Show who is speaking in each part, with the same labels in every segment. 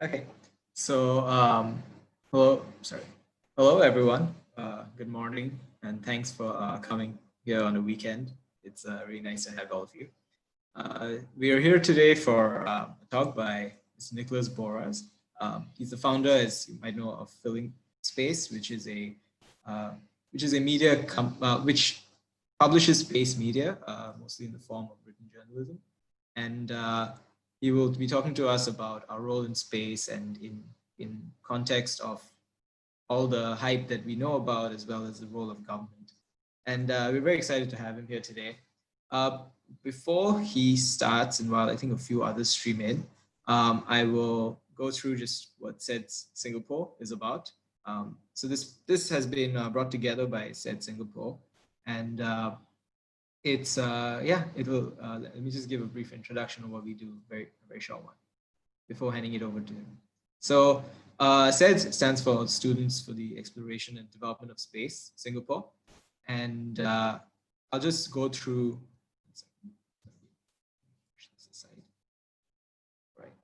Speaker 1: Okay, so hello everyone. Good morning, and thanks for coming here on the weekend. It's really nice to have all of you. We are here today for a talk by Mr. Nicholas Borroz. He's the founder, as you might know, of Filling Space, uh, which is a which publishes space media, mostly in the form of written journalism, and he will be talking to us about our role in space and in context of all the hype that we know about, as well as the role of government. And we're very excited to have him here today. Uh, Before he starts, and while I think a few others stream in, I will go through just what SEDS Singapore is about. So this has been brought together by SEDS Singapore, and it's it will. Let me just give a brief introduction of what we do, very short one, before handing it over to him. So SEDS stands for Students for the Exploration and Development of Space, Singapore. And I'll just go through, right.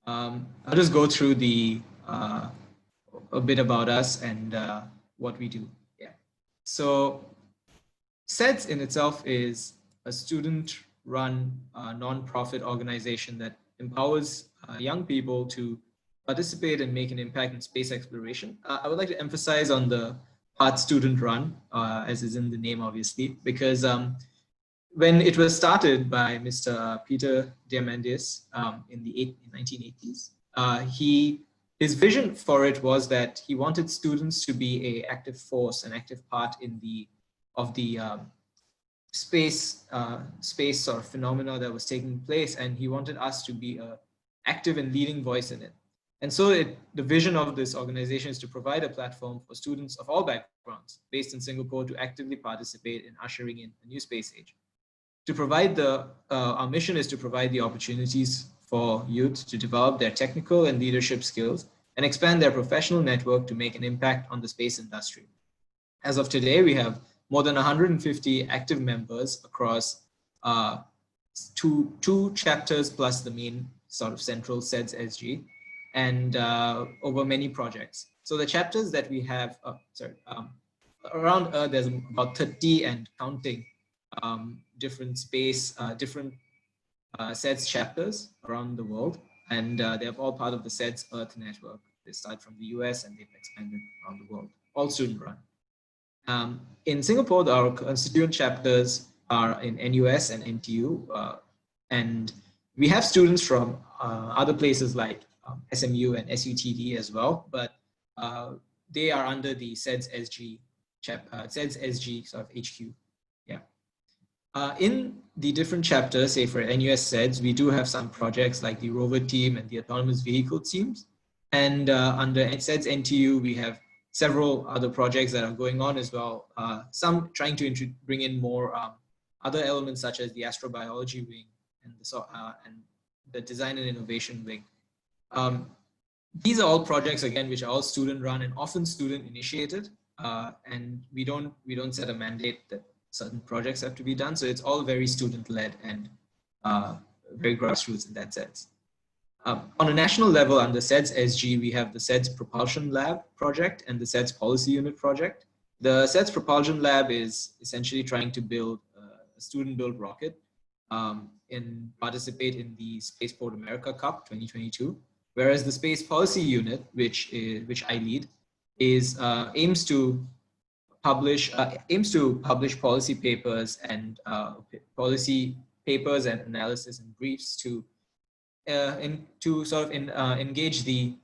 Speaker 1: I'll just go through a bit about us and what we do. Yeah. So SEDS in itself is a student-run non-profit organization that empowers young people to participate and make an impact in space exploration. I would like to emphasize on the part student-run, as is in the name, obviously, because when it was started by Mr. Peter Diamandis in the 1980s, his vision for it was that he wanted students to be an active force, an active part in the space sort of phenomena that was taking place, and he wanted us to be a active and leading voice in it. And so the vision of this organization is to provide a platform for students of all backgrounds based in Singapore to actively participate in ushering in a new space age. To provide our mission is to provide the opportunities for youth to develop their technical and leadership skills and expand their professional network to make an impact on the space industry. As of today, we have more than 150 active members across two chapters plus the main sort of central SEDS SG, and over many projects. So the chapters that we have, around Earth, there's about 30 and counting different SEDS chapters around the world, and they're all part of the SEDS Earth network. They start from the US and they've expanded around the world, all student run. In Singapore, our constituent chapters are in NUS and NTU, and we have students from other places like SMU and SUTD as well, but they are under the SEDS SG SEDS SG sort of HQ. Yeah. In the different chapters, say for NUS SEDS, we do have some projects like the rover team and the autonomous vehicle teams, and under SEDS NTU, we have several other projects that are going on as well. Some trying to bring in more other elements such as the astrobiology wing and the design and innovation wing. These are all projects, again, which are all student run and often student initiated. And we don't set a mandate that certain projects have to be done. So it's all very student led and very grassroots in that sense. On a national level, under SEDS SG, we have the SEDS Propulsion Lab project and the SEDS Policy Unit project. The SEDS Propulsion Lab is essentially trying to build a student-built rocket and participate in the Spaceport America Cup 2022. Whereas the Space Policy Unit, which I lead, aims to publish policy papers and analysis and briefs to engage the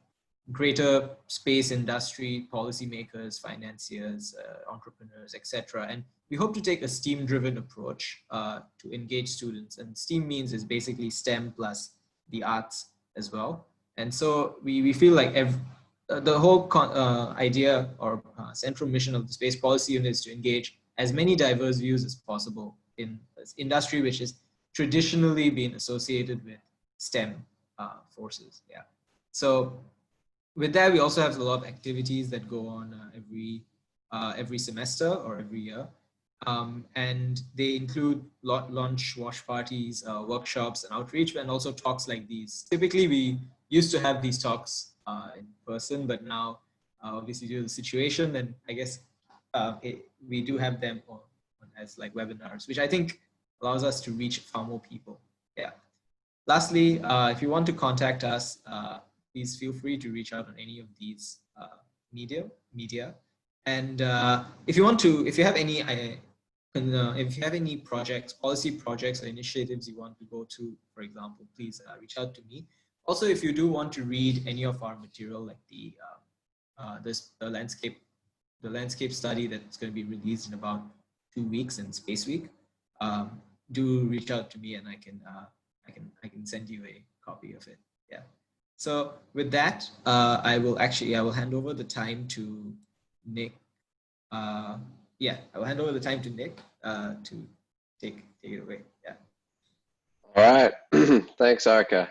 Speaker 1: greater space industry, policymakers, financiers, entrepreneurs, etc. And we hope to take a STEAM-driven approach to engage students. And STEAM means is basically STEM plus the arts as well. And so we feel like the whole idea or central mission of the Space Policy Unit is to engage as many diverse views as possible in this industry, which has traditionally been associated with STEM forces. Yeah. So with that, we also have a lot of activities that go on every semester or every year. And they include launch wash parties, workshops and outreach, and also talks like these. Typically, we used to have these talks in person, but now obviously due to the situation, then I guess we do have them as like webinars, which I think allows us to reach far more people. Yeah. Lastly, if you want to contact us, please feel free to reach out on any of these media. And if you have any, if you have any projects, policy projects or initiatives you want to go to, for example, please reach out to me. Also, if you do want to read any of our material, like the landscape study that's going to be released in about 2 weeks in Space Week, do reach out to me and I can send you a copy of it. Yeah. So with that, I will hand over the time to Nick. I will hand over the time to Nick to take it away. Yeah.
Speaker 2: All right. Thanks, Arka.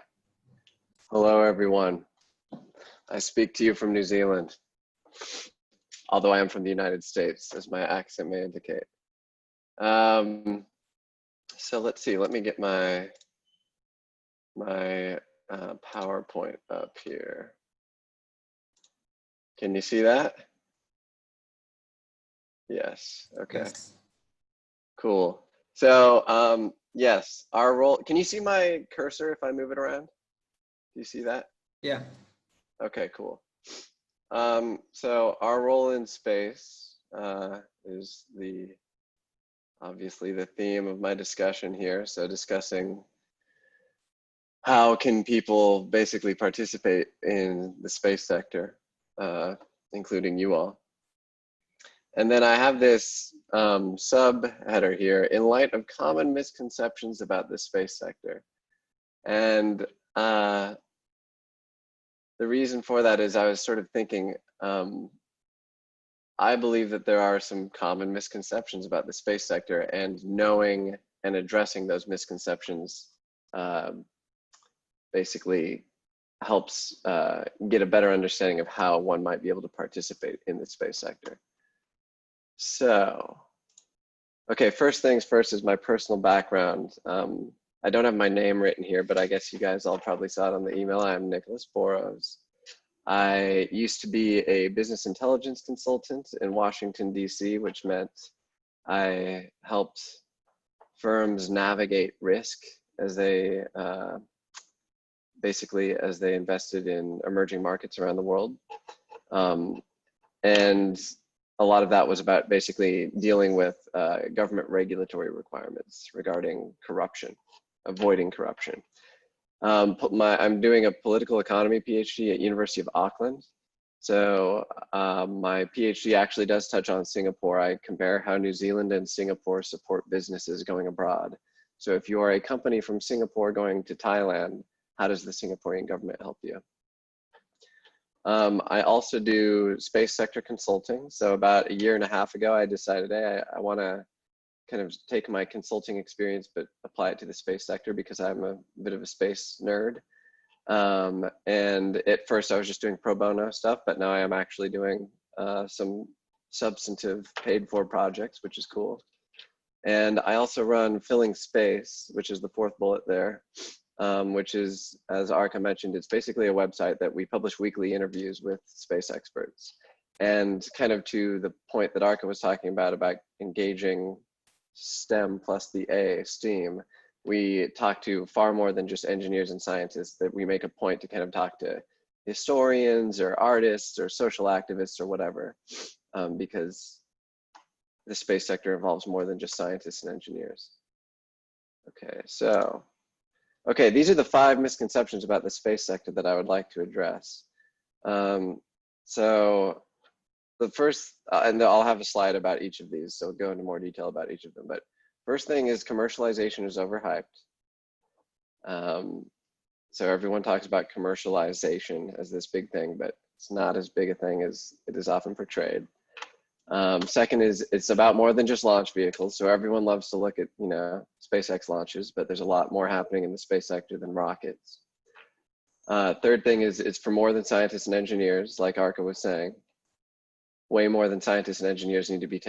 Speaker 2: Hello, everyone. I speak to you from New Zealand, although I am from the United States, as my accent may indicate. So let's see. Let me get my PowerPoint up here. Can you see that? Yes. Okay. Yes. Cool. So yes, our role. Can you see my cursor if I move it around? Do you see that?
Speaker 1: Yeah.
Speaker 2: Okay, cool. So our role in space is obviously the theme of my discussion here. So discussing how can people basically participate in the space sector, including you all. And then I have this sub-header here, in light of common misconceptions about the space sector. And the reason for that is I was sort of thinking, I believe that there are some common misconceptions about the space sector, and knowing and addressing those misconceptions basically helps get a better understanding of how one might be able to participate in the space sector. So, okay, first things first is my personal background. I don't have my name written here, but I guess you guys all probably saw it on the email. I'm Nicholas Borroz. I used to be a business intelligence consultant in Washington, D.C., which meant I helped firms navigate risk as they basically as they invested in emerging markets around the world. And a lot of that was about basically dealing with government regulatory requirements regarding corruption, avoiding corruption. I'm doing a political economy PhD at University of Auckland. So my PhD actually does touch on Singapore. I compare how New Zealand and Singapore support businesses going abroad. So if you are a company from Singapore going to Thailand, how does the Singaporean government help you? I also do space sector consulting. So about 1.5 years ago, I decided, hey, I want to kind of take my consulting experience, but apply it to the space sector because I'm a bit of a space nerd. And at first I was just doing pro bono stuff, but now I am actually doing some substantive paid for projects, which is cool. And I also run Filling Space, which is the 4th bullet there, which is, as Arka mentioned, it's basically a website that we publish weekly interviews with space experts. And kind of to the point that Arka was talking about engaging STEM plus the A, STEAM, we talk to far more than just engineers and scientists, that we make a point to kind of talk to historians or artists or social activists or whatever, because the space sector involves more than just scientists and engineers. Okay, so, okay, these are the 5 misconceptions about the space sector that I would like to address. So the first, and I'll have a slide about each of these, so go into more detail about each of them. But first thing is commercialization is overhyped. So everyone talks about commercialization as this big thing, but it's not as big a thing as it is often portrayed. Second is it's about more than just launch vehicles. So everyone loves to look at, you know, SpaceX launches, but there's a lot more happening in the space sector than rockets. Third thing is it's for more than scientists and engineers, like Arka was saying. Way more than scientists and engineers need to be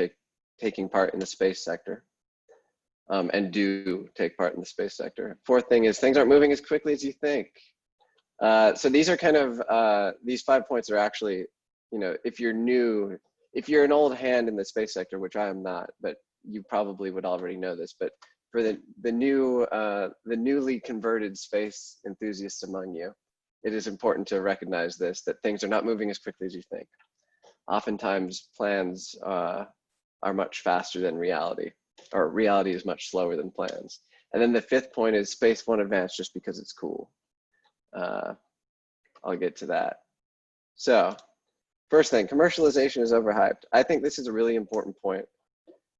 Speaker 2: taking part in the space sector, and do take part in the space sector. Fourth thing is things aren't moving as quickly as you think. So these are kind of, these 5 points are actually, you know, if you're new, if you're an old hand in the space sector, which I am not, but you probably would already know this, but for the newly converted space enthusiasts among you, it is important to recognize this, that things are not moving as quickly as you think. Oftentimes plans are much faster than reality, or reality is much slower than plans. And then the 5th point is space won't advance just because it's cool. I'll get to that. So first thing, commercialization is overhyped. I think this is a really important point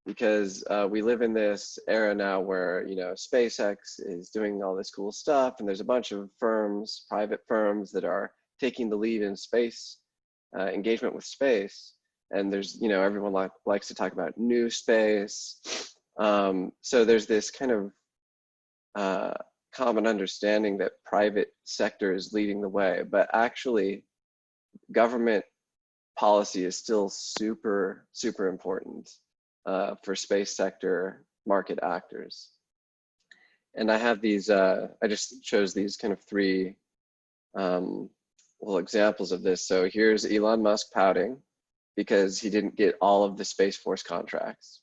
Speaker 2: because we live in this era now where, you know, SpaceX is doing all this cool stuff, and there's a bunch of firms, private firms, that are taking the lead in space, engagement with space. And there's, you know, everyone likes to talk about new space. So there's this kind of common understanding that private sector is leading the way, but actually government policy is still super, super important for space sector market actors. And I have these, I just chose these kind of 3 well, examples of this. So here's Elon Musk pouting because he didn't get all of the Space Force contracts.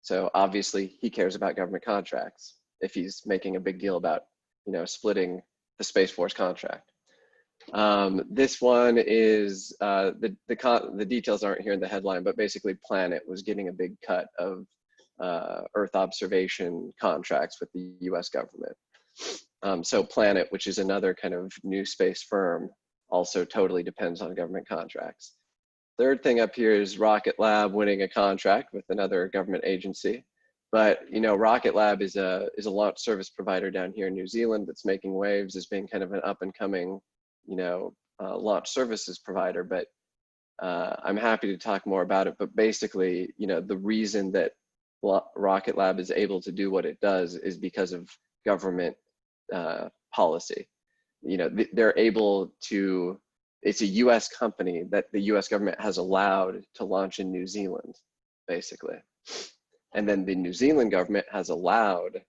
Speaker 2: So obviously he cares about government contracts if he's making a big deal about, you know, splitting the Space Force contract. This one is, the details aren't here in the headline, but basically Planet was getting a big cut of Earth observation contracts with the US government. So Planet, which is another kind of new space firm, also totally depends on government contracts. Third thing up here is Rocket Lab winning a contract with another government agency. But, you know, Rocket Lab is a launch service provider down here in New Zealand that's making waves as being kind of an up and coming, you know, launch services provider. But I'm happy to talk more about it. But basically, you know, the reason that Rocket Lab is able to do what it does is because of government policy. You know, they're able to, it's a US company that the US government has allowed to launch in New Zealand, basically. And then the New Zealand government has allowed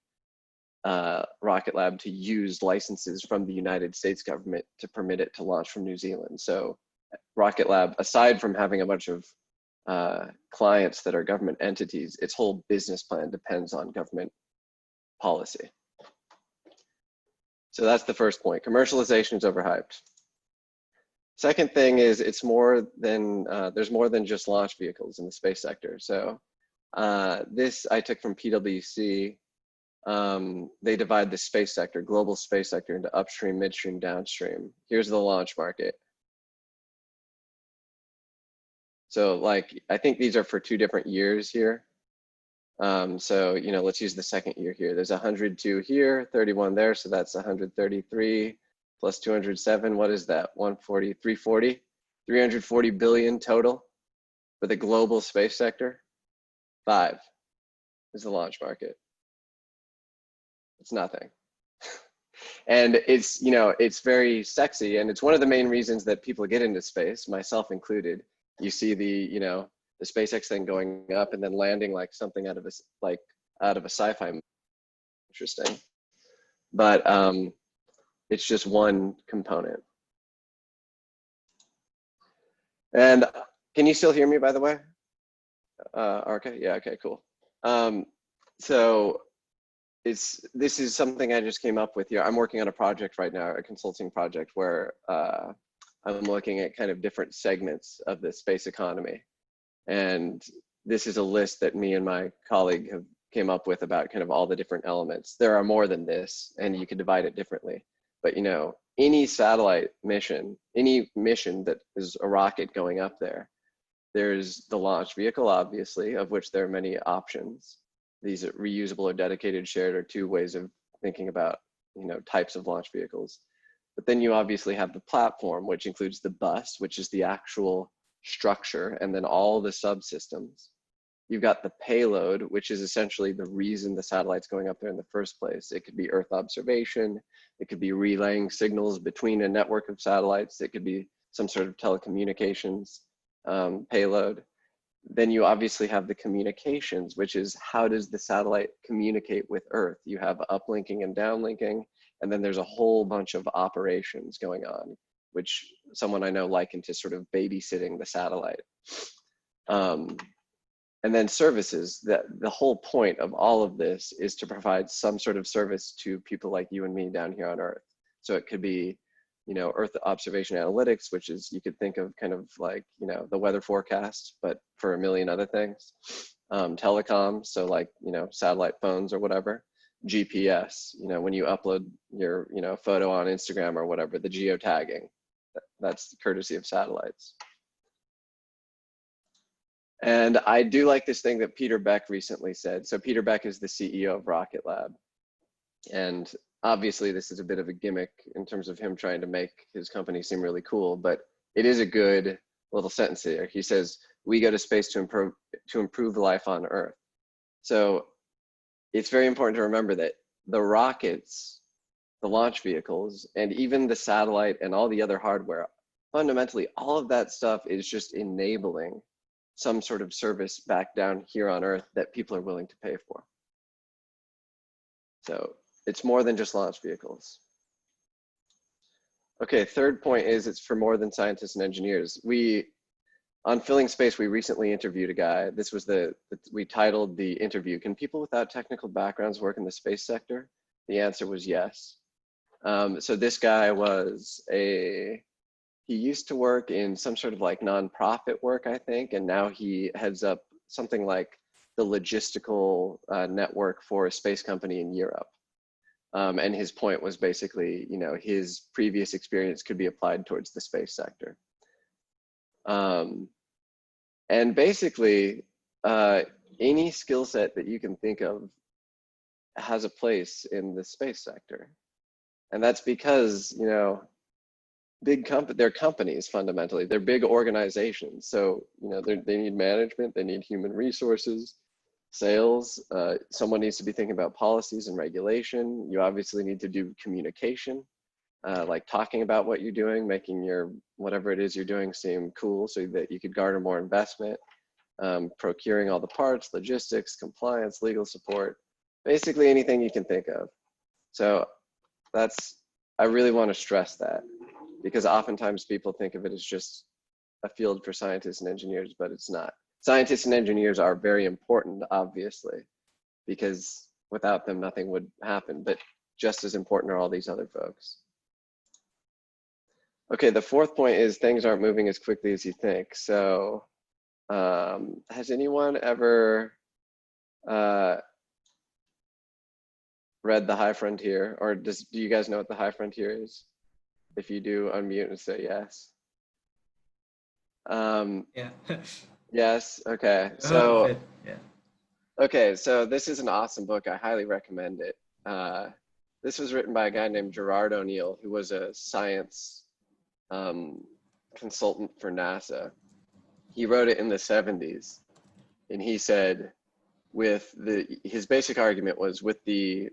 Speaker 2: Rocket Lab to use licenses from the United States government to permit it to launch from New Zealand. So Rocket Lab, aside from having a bunch of clients that are government entities, its whole business plan depends on government policy. So that's the first point. Commercialization is overhyped. Second thing is it's more than, there's more than just launch vehicles in the space sector. So this I took from PwC. They divide the space sector, global space sector, into upstream, midstream, downstream. Here's the launch market. So like, I think these are for 2 different years here. So, you know, let's use the second year here. There's 102 here, 31 there. So that's 133 plus 207. What is that? 140, 340, 340 billion total for the global space sector. 5 is the launch market. It's nothing. And it's, you know, it's very sexy. And it's one of the main reasons that people get into space, myself included. You see the, you know, the SpaceX thing going up and then landing like something out of a sci-fi movie. Interesting. But it's just one component. And can you still hear me, by the way? Arka? Yeah, okay, cool. So this is something I just came up with here. I'm working on a project right now, a consulting project where I'm looking at kind of different segments of the space economy. And this is a list that me and my colleague have came up with about kind of all the different elements. There are more than this, and you can divide it differently. But, you know, any satellite mission, any mission that is a rocket going up there, there's the launch vehicle, obviously, of which there are many options. These are reusable or dedicated, shared, or 2 ways of thinking about, you know, types of launch vehicles. But then you obviously have the platform, which includes the bus, which is the actual structure, and then all the subsystems. You've got the payload, which is essentially the reason the satellite's going up there in the first place. It could be Earth observation. It could be relaying signals between a network of satellites. It could be some sort of telecommunications payload. Then you obviously have the communications, which is how does the satellite communicate with Earth? You have uplinking and downlinking. And then there's a whole bunch of operations going on, which someone I know likened to sort of babysitting the satellite. And then services, that the whole point of all of this is to provide some sort of service to people like you and me down here on Earth. So it could be, you know, Earth observation analytics, which is, you could think of kind of like, you know, the weather forecast, but for a million other things. Telecom, so like, you know, satellite phones or whatever. GPS, you know, when you upload your, you know, photo on Instagram or whatever, the geotagging, that's courtesy of satellites. And I do like this thing that Peter Beck recently said. So Peter Beck is the CEO of Rocket Lab. And obviously this is a bit of a gimmick in terms of him trying to make his company seem really cool, but it is a good little sentence here. He says, we go to space to improve life on Earth. So it's very important to remember that the rockets, the launch vehicles, and even the satellite and all the other hardware, fundamentally, all of that stuff is just enabling some sort of service back down here on Earth that people are willing to pay for. So it's more than just launch vehicles. Okay, third point is it's for more than scientists and engineers. On Filling Space, we recently interviewed a guy. This was we titled the interview, can people without technical backgrounds work in the space sector? The answer was yes. So this guy he used to work in some sort of like nonprofit work, I think, and now he heads up something like the logistical network for a space company in Europe. And his point was basically, you know, his previous experience could be applied towards the space sector. And basically, any skill set that you can think of has a place in the space sector. And that's because, you know, they're companies fundamentally, they're big organizations. So, you know, they need management, they need human resources, sales, someone needs to be thinking about policies and regulation. You obviously need to do communication, like talking about what you're doing, making your, whatever it is you're doing seem cool so that you could garner more investment, procuring all the parts, logistics, compliance, legal support, basically anything you can think of. So I really want to stress that, because oftentimes people think of it as just a field for scientists and engineers, but it's not. Scientists and engineers are very important, obviously, because without them, nothing would happen, but just as important are all these other folks. Okay, the fourth point is things aren't moving as quickly as you think. So has anyone ever read The High Frontier, or do you guys know what The High Frontier is? If you do, unmute and say yes.
Speaker 1: Yeah.
Speaker 2: Yes, okay. So,
Speaker 1: yeah.
Speaker 2: okay, so this is an awesome book. I highly recommend it. This was written by a guy named Gerard O'Neill, who was a science consultant for NASA. He wrote it in the 70s, and he said, his basic argument was, with the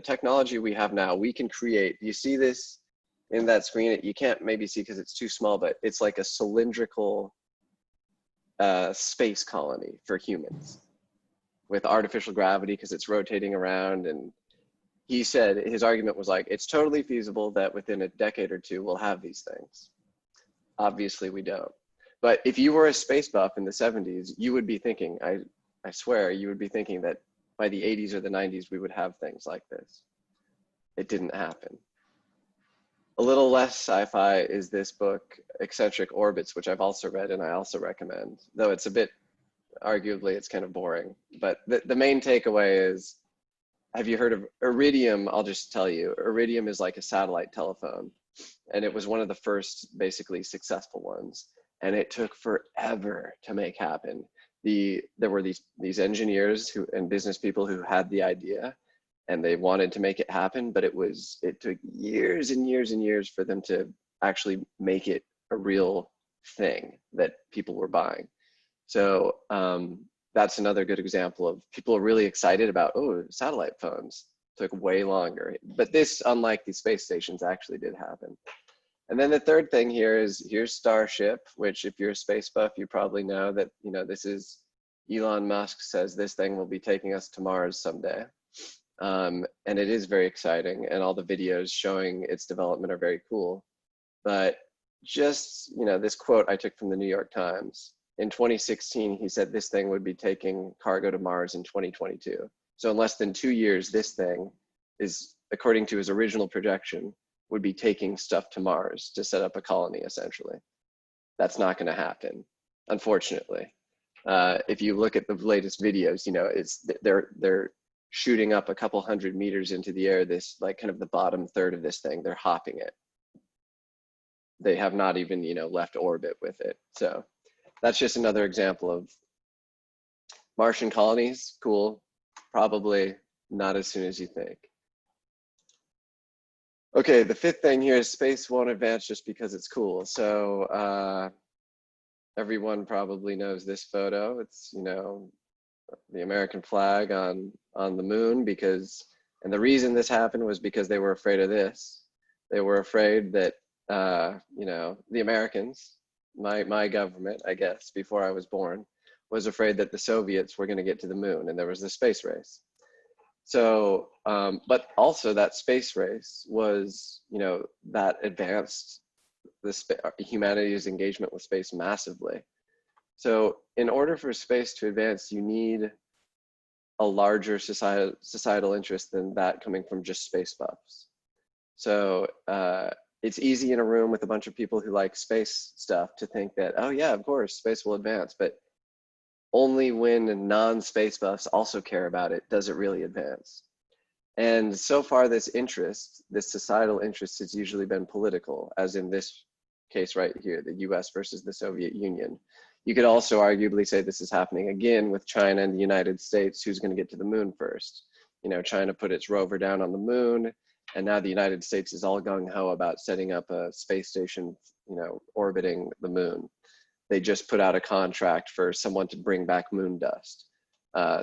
Speaker 2: technology we have now, we can create, you see this in that screen? You can't maybe see because it's too small, but it's like a cylindrical space colony for humans with artificial gravity because it's rotating around. And he said, his argument was like, it's totally feasible that within a decade or two, we'll have these things. Obviously we don't. But if you were a space buff in the 70s, you would be thinking, I swear, you would be thinking that by the 80s or the 90s, we would have things like this. It didn't happen. A little less sci-fi is this book, Eccentric Orbits, which I've also read and I also recommend, though it's a bit, arguably, it's kind of boring. But the main takeaway is, have you heard of Iridium? I'll just tell you, Iridium is like a satellite telephone. And it was one of the first basically successful ones. And it took forever to make happen. There were these engineers and business people who had the idea, and they wanted to make it happen, but it took years and years and years for them to actually make it a real thing that people were buying. So that's another good example of people are really excited about, oh, satellite phones. Took way longer, but this, unlike the space stations, actually did happen. And then the third thing here is, here's Starship, which if you're a space buff, you probably know that, you know, this is Elon Musk says this thing will be taking us to Mars someday. And it is very exciting, and all the videos showing its development are very cool. But just, this quote I took from the New York Times. In 2016, he said this thing would be taking cargo to Mars in 2022. So in less than 2 years, this thing is, according to his original projection, would be taking stuff to Mars to set up a colony, essentially. That's not going to happen, unfortunately. If you look at the latest videos, they're shooting up a couple 100 meters into the air, this like kind of the bottom third of this thing, they're hopping it. They have not even, left orbit with it. So that's just another example of Martian colonies. Cool. Probably not as soon as you think. Okay, the fifth thing here is space won't advance just because it's cool. So everyone probably knows this photo. It's, the American flag on the moon, and the reason this happened was because they were afraid of this. They were afraid that, the Americans, my government, I guess, before I was born, was afraid that the Soviets were going to get to the moon, and there was the space race. So, but also that space race was, that advanced humanity's engagement with space massively. So in order for space to advance, you need a larger societal interest than that coming from just space buffs. So it's easy in a room with a bunch of people who like space stuff to think that, oh yeah, of course, space will advance, but only when non-space buffs also care about it does it really advance. And so far this societal interest has usually been political, as in this case right here, the US versus the Soviet Union. You could also arguably say this is happening again with China and the United States, who's going to get to the moon first. China put its rover down on the moon, and now the United States is all gung-ho about setting up a space station, orbiting the moon. They just put out a contract for someone to bring back moon dust.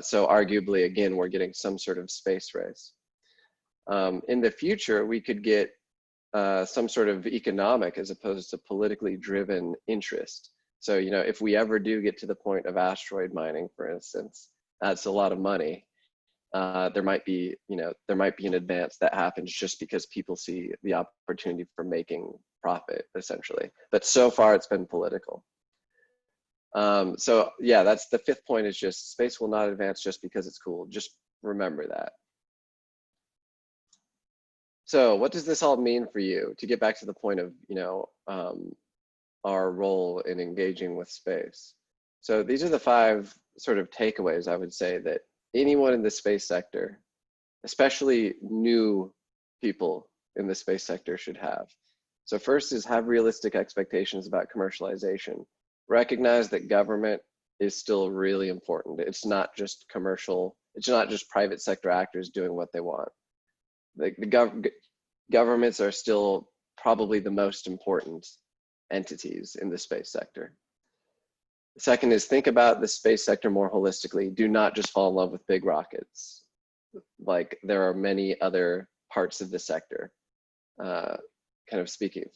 Speaker 2: So arguably, again, we're getting some sort of space race. In the future, we could get some sort of economic as opposed to politically driven interest. So, if we ever do get to the point of asteroid mining, for instance, that's a lot of money. There might be an advance that happens just because people see the opportunity for making profit, essentially. But so far, it's been political. So yeah, that's the fifth point, is just space will not advance just because it's cool. Just remember that. So what does this all mean for you? To get back to the point of, our role in engaging with space. So these are the 5 sort of takeaways I would say that anyone in the space sector, especially new people in the space sector, should have. So first is have realistic expectations about commercialization. Recognize that government is still really important. It's not just commercial, it's not just private sector actors doing what they want. The governments are still probably the most important entities in the space sector. The second is think about the space sector more holistically. Do not just fall in love with big rockets. Like, there are many other parts of the sector, kind of speaking,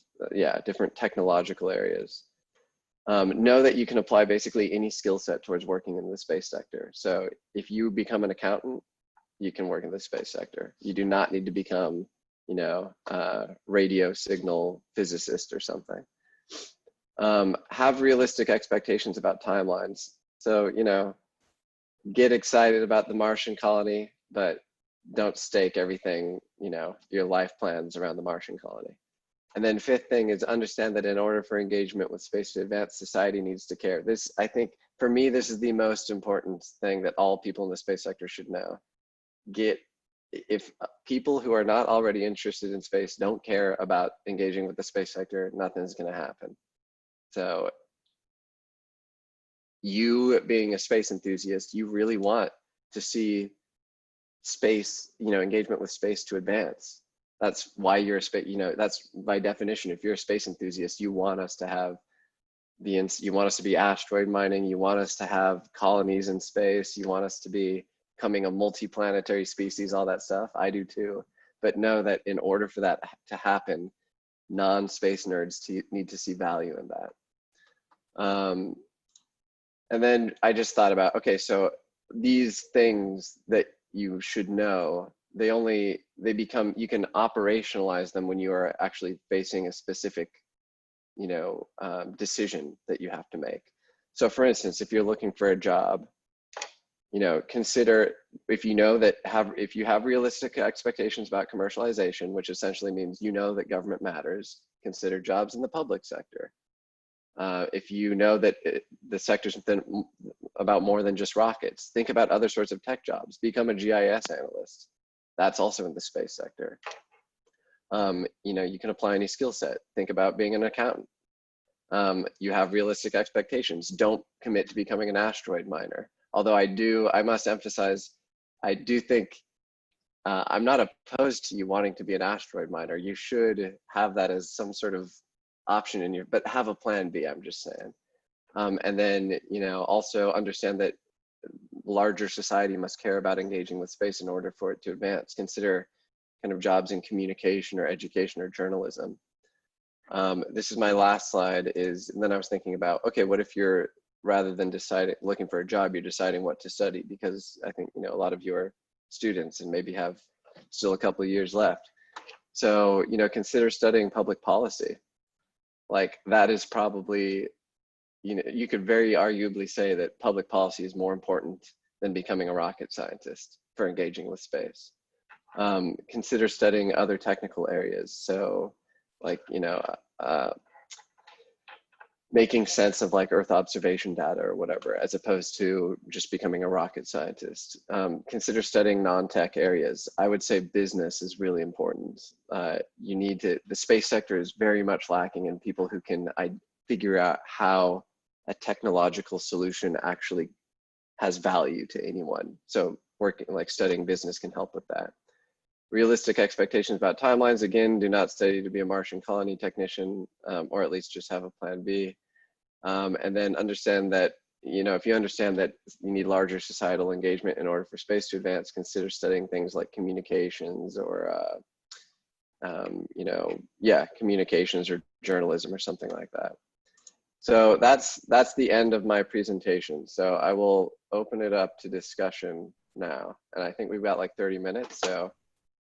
Speaker 2: different technological areas. Know that you can apply basically any skill set towards working in the space sector. So if you become an accountant, you can work in the space sector. You do not need to become, a radio signal physicist or something. Have realistic expectations about timelines. So, get excited about the Martian colony, but don't stake everything, your life plans around the Martian colony. And then fifth thing is understand that in order for engagement with space to advance, society needs to care. This, I think, for me, this is the most important thing that all people in the space sector should know. If people who are not already interested in space don't care about engaging with the space sector, nothing's going to happen. So you being a space enthusiast, you really want to see space, engagement with space to advance. That's why you're a space, that's by definition, if you're a space enthusiast, you want us to have you want us to be asteroid mining, you want us to have colonies in space, you want us to be becoming a multi-planetary species, all that stuff. I do too. But know that in order for that to happen, non-space nerds need to see value in that. And then I just thought about, okay, so these things that you should know you can operationalize them when you are actually facing a specific, decision that you have to make. So for instance, if you're looking for a job, consider, if you have realistic expectations about commercialization, which essentially means that government matters, consider jobs in the public sector. If you know that the sector's about more than just rockets, think about other sorts of tech jobs. Become a GIS analyst. That's also in the space sector. You can apply any skill set. Think about being an accountant. You have realistic expectations. Don't commit to becoming an asteroid miner. Although I must emphasize, I do think I'm not opposed to you wanting to be an asteroid miner. You should have that as some sort of option but have a plan B, I'm just saying. And then, also understand that larger society must care about engaging with space in order for it to advance. Consider kind of jobs in communication or education or journalism. This is my last slide and then I was thinking about, okay, what if you're, rather than looking for a job, you're deciding what to study? Because I think, a lot of you are students and maybe have still a couple of years left. So, consider studying public policy. Like that is probably, you could very arguably say that public policy is more important than becoming a rocket scientist for engaging with space. Consider studying other technical areas. So like, making sense of like Earth observation data or whatever, as opposed to just becoming a rocket scientist. Consider studying non-tech areas. I would say business is really important. The space sector is very much lacking in people who can figure out how a technological solution actually has value to anyone. So studying business can help with that. Realistic expectations about timelines. Again, do not study to be a Martian colony technician, or at least just have a plan B. And then understand that, if you understand that you need larger societal engagement in order for space to advance, consider studying things like communications or, communications or journalism or something like that. So that's the end of my presentation. So I will open it up to discussion now. And I think we've got like 30 minutes, so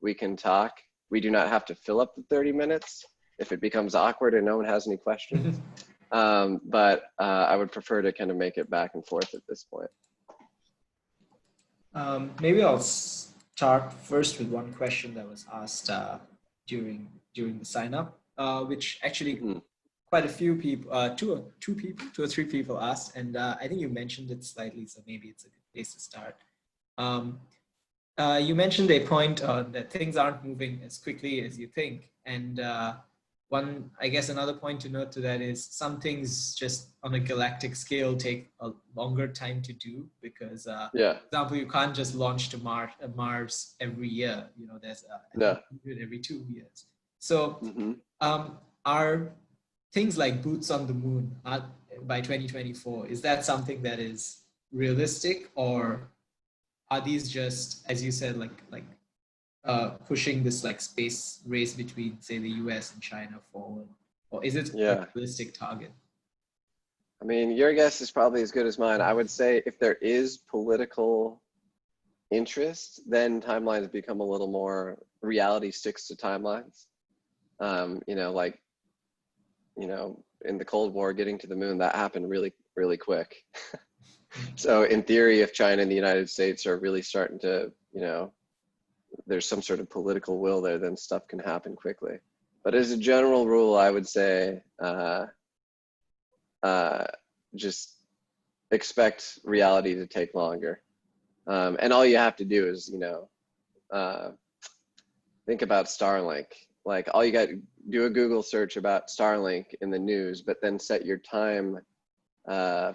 Speaker 2: we can talk. We do not have to fill up the 30 minutes if it becomes awkward and no one has any questions. But I would prefer to kind of make it back and forth at this point.
Speaker 1: Maybe I'll start first with one question that was asked during the sign up, which actually quite a few people, two or three people asked, and I think you mentioned it slightly, so maybe it's a good place to start. You mentioned a point that things aren't moving as quickly as you think, and another point to note to that is some things just on a galactic scale take a longer time to do because, for example, you can't just launch to Mars every year. There's every 2 years. So are things like boots on the moon by 2024, is that something that is realistic, or are these just, as you said, like pushing this like space race between, say, the US and China forward, or is it a realistic target?
Speaker 2: I mean, your guess is probably as good as mine. I would say if there is political interest, then timelines become a little more, reality sticks to timelines. In the Cold War, getting to the moon, that happened really, really quick. So in theory, if China and the United States are really starting to, there's some sort of political will there, then stuff can happen quickly. But as a general rule, I would say just expect reality to take longer. And all you have to do is, think about Starlink. Like all you got, do a Google search about Starlink in the news, but then set your time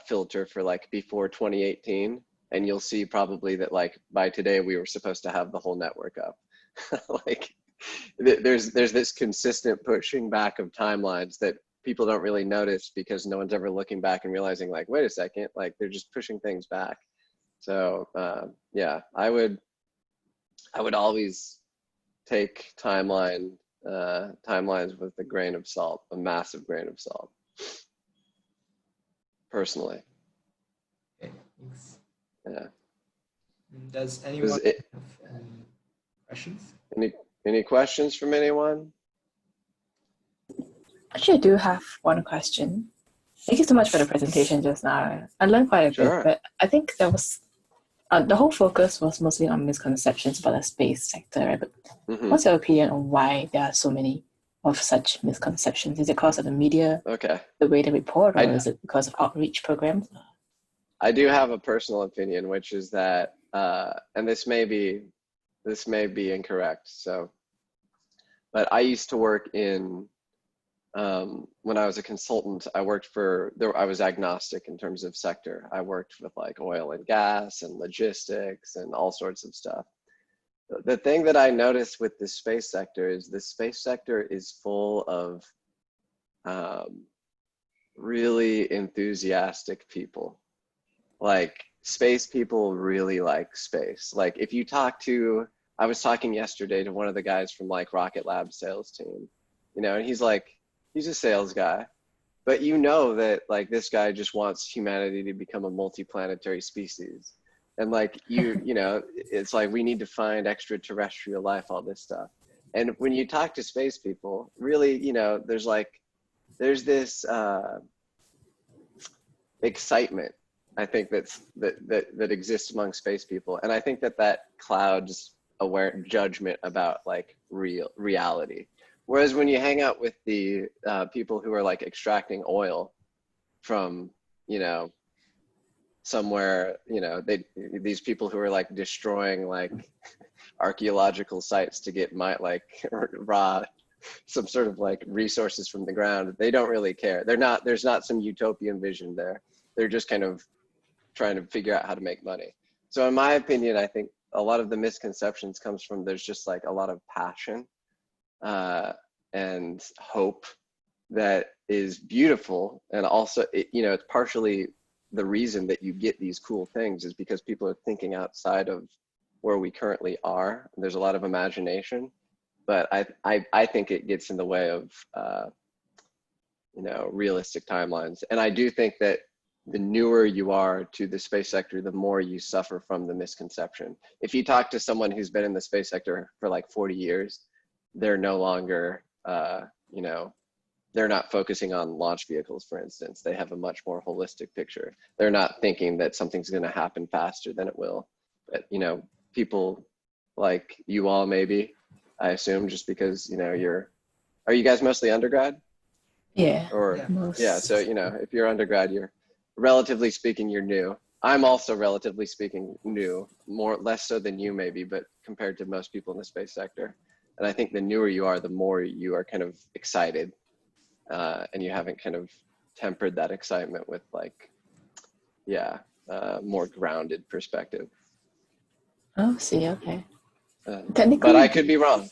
Speaker 2: filter for like before 2018. And you'll see probably that like by today we were supposed to have the whole network up. Like there's this consistent pushing back of timelines that people don't really notice because no one's ever looking back and realizing like, wait a second, like they're just pushing things back. So I would always take timelines with a grain of salt, a massive grain of salt, personally.
Speaker 1: Okay, thanks.
Speaker 2: Yeah.
Speaker 1: Does anyone Questions?
Speaker 2: Any questions from anyone?
Speaker 3: Actually, I do have one question. Thank you so much for the presentation just now. I learned quite a bit,
Speaker 2: Sure.
Speaker 3: but I think there was the whole focus was mostly on misconceptions about the space sector, right? But what's your opinion on why there are so many of such misconceptions? Is it because of the media, the way they report, or is it because of outreach programs?
Speaker 2: I do have a personal opinion, which is that, and this may be incorrect. So, but I used to work in, when I was a consultant, I was agnostic in terms of sector. I worked with like oil and gas and logistics and all sorts of stuff. The thing that I noticed with the space sector is the space sector is full of really enthusiastic people. Like space people really like space. Like if you talk to, I was talking yesterday to one of the guys from like Rocket Lab sales team, you know, and he's a sales guy, but you know that like this guy just wants humanity to become a multi-planetary species. And like you know, it's like we need to find extraterrestrial life, all this stuff. And when you talk to space people, really, you know, there's this excitement, I think that exists among space people. And I think that clouds judgment about like reality. Whereas when you hang out with the people who are like extracting oil from, you know, somewhere, you know, these people who are like destroying like archaeological sites to get raw some sort of like resources from the ground, they don't really care. There's not some utopian vision there. They're just kind of trying to figure out how to make money. So in my opinion, I think a lot of the misconceptions comes from there's just like a lot of passion and hope that is beautiful. And also, you know, it's partially the reason that you get these cool things is because people are thinking outside of where we currently are. There's a lot of imagination, but I think it gets in the way of, you know, realistic timelines. And I do think that the newer you are to the space sector, the more you suffer from the misconception. If you talk to someone who's been in the space sector for like 40 years, they're no longer, you know, they're not focusing on launch vehicles, for instance. They have a much more holistic picture. They're not thinking that something's going to happen faster than it will. But, you know, people like you all, maybe, I assume, just because, you know, are you guys mostly undergrad?
Speaker 3: Yeah.
Speaker 2: Or, yeah, so, you know, if you're undergrad, relatively speaking, you're new. I'm also relatively speaking new, less so than you maybe, but compared to most people in the space sector. And I think the newer you are, the more you are kind of excited, and you haven't kind of tempered that excitement with like, more grounded perspective.
Speaker 3: Oh, see, okay.
Speaker 2: Technically, but I could be wrong.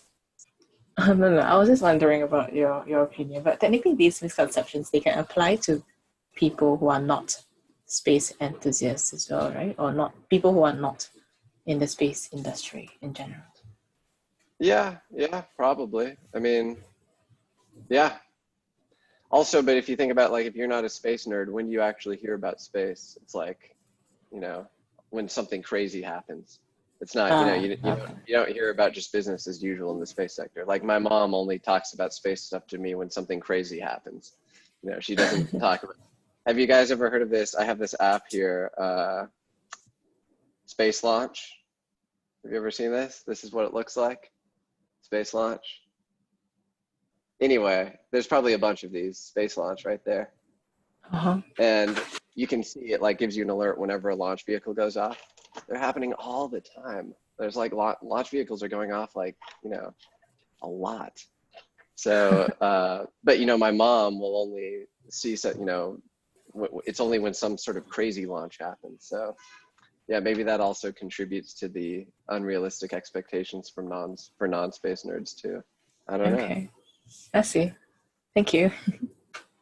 Speaker 3: No, I was just wondering about your opinion. But technically, these misconceptions, they can apply to people who are not space enthusiasts as well, right? Or not people who are not in the space industry in general.
Speaker 2: Yeah, probably. I mean, yeah. Also, but if you think about like, if you're not a space nerd, when do you actually hear about space? It's like, you know, when something crazy happens. It's not, you know, you don't hear about just business as usual in the space sector. Like my mom only talks about space stuff to me when something crazy happens. You know, she doesn't talk about. Have you guys ever heard of this? I have this app here, Space Launch. Have you ever seen this? This is what it looks like. Space Launch. Anyway, there's probably a bunch of these. Space Launch right there. And you can see it like gives you an alert whenever a launch vehicle goes off. They're happening all the time. There's like launch vehicles are going off like, you know, a lot. So, but you know, my mom will only see, you know, it's only when some sort of crazy launch happens. So yeah, maybe that also contributes to the unrealistic expectations for non-space nerds too. I don't know.
Speaker 3: Okay, I see. Thank you.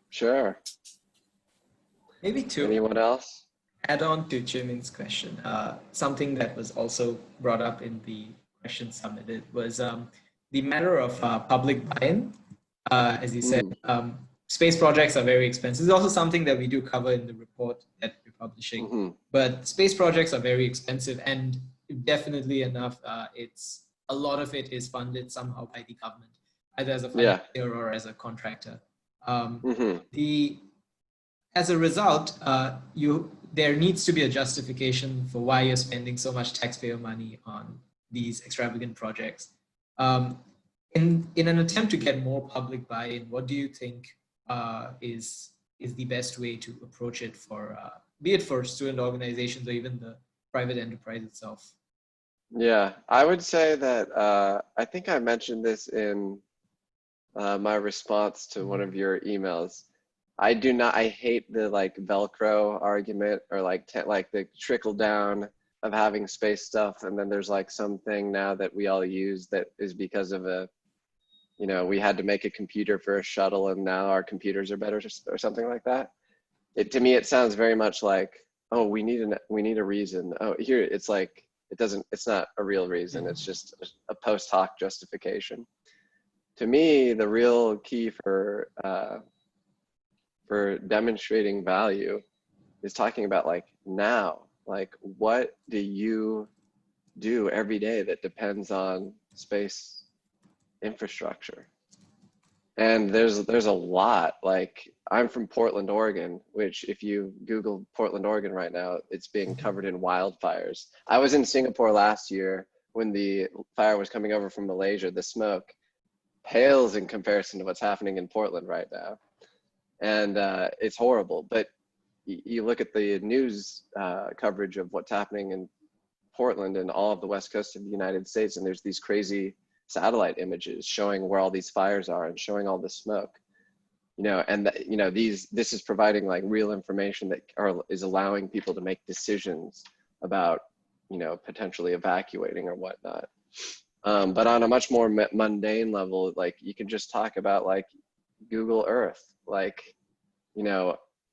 Speaker 2: Sure.
Speaker 1: Maybe to
Speaker 2: anyone else?
Speaker 1: Add on to Jimin's question, something that was also brought up in the question submitted was the matter of public buy-in. As you said, space projects are very expensive. It's also something that we do cover in the report that we're publishing. But space projects are very expensive, and definitely enough, it's a lot of it is funded somehow by the government, either as a financier or as a contractor. As a result, there needs to be a justification for why you're spending so much taxpayer money on these extravagant projects. In an attempt to get more public buy-in, what do you think is the best way to approach it for, be it for student organizations or even the private enterprise itself?
Speaker 2: Yeah, I would say that I think I mentioned this in my response to one of your emails. I hate the like Velcro argument, or like the trickle down of having space stuff, and then there's like something now that we all use that is because of we had to make a computer for a shuttle and now our computers are better, or something like that. To me it sounds very much like, oh, we need a reason. Oh, here it's like it's not a real reason. It's just a post hoc justification. To me, the real key for demonstrating value is talking about like now, like what do you do every day that depends on space infrastructure? And there's a lot. Like, I'm from Portland, Oregon, which if you Google Portland, Oregon right now, it's being covered in wildfires. I was in Singapore last year when the fire was coming over from Malaysia. The smoke pales in comparison to what's happening in Portland right now. And it's horrible. But you look at the news coverage of what's happening in Portland and all of the West Coast of the United States, and there's these crazy satellite images showing where all these fires are and showing all the smoke, and this is providing like real information that is allowing people to make decisions about, potentially evacuating or whatnot. But on a much more mundane level, like you can just talk about like Google Earth, like,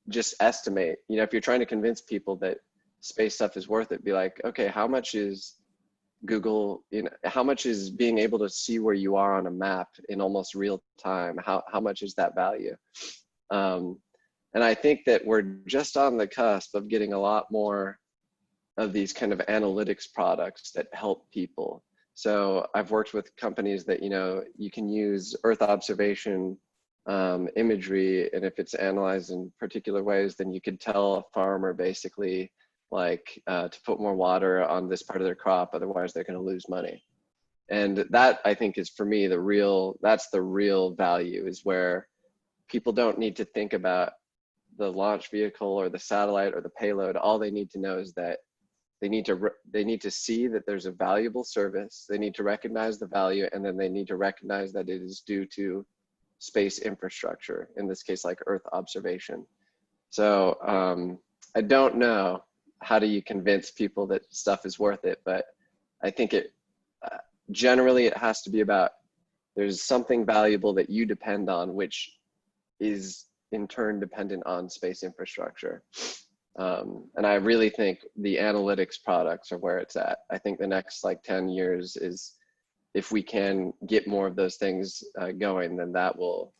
Speaker 2: just estimate, if you're trying to convince people that space stuff is worth it, be like, okay, how much is Google, how much is being able to see where you are on a map in almost real time? How much is that value? And I think that we're just on the cusp of getting a lot more of these kind of analytics products that help people. So I've worked with companies that, you can use Earth observation imagery, and if it's analyzed in particular ways, then you could tell a farmer basically like to put more water on this part of their crop, otherwise they're going to lose money. And that, I think, is for me that's the real value, is where people don't need to think about the launch vehicle or the satellite or the payload. All they need to know is that they need to see that there's a valuable service. They need to recognize the value, and then they need to recognize that it is due to space infrastructure, in this case like Earth observation. So I don't know, how do you convince people that stuff is worth it? But I think generally it has to be about, there's something valuable that you depend on, which is in turn dependent on space infrastructure. And I really think the analytics products are where it's at. I think the next like 10 years is, if we can get more of those things going, then that will